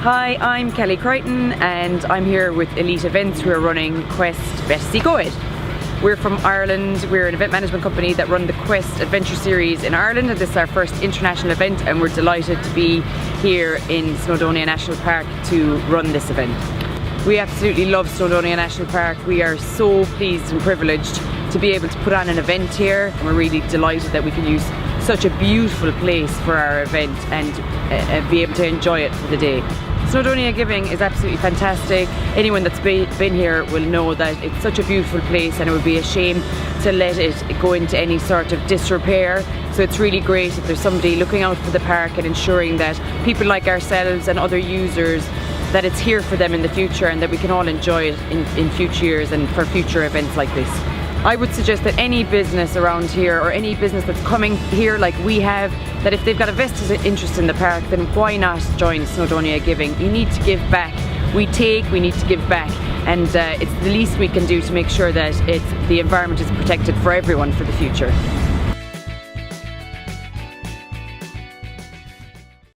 Hi, I'm Kelly Crichton and I'm here with Elite Events who are running Quest Betws y Coed. We're from Ireland, we're an event management company that run the Quest Adventure Series in Ireland, and this is our first international event, and we're delighted to be here in Snowdonia National Park to run this event. We absolutely love Snowdonia National Park. We are so pleased and privileged to be able to put on an event here, and we're really delighted that we can use such a beautiful place for our event and be able to enjoy it for the day. Snowdonia Giving is absolutely fantastic. Anyone that's been here will know that it's such a beautiful place, and it would be a shame to let it go into any sort of disrepair. So it's really great that there's somebody looking out for the park and ensuring that people like ourselves and other users, that it's here for them in the future and that we can all enjoy it in future years and for future events like this. I would suggest that any business around here, or any business that's coming here like we have, that if they've got a vested interest in the park, then why not join Snowdonia Giving? You need to give back. We need to give back, and it's the least we can do to make sure that the environment is protected for everyone for the future.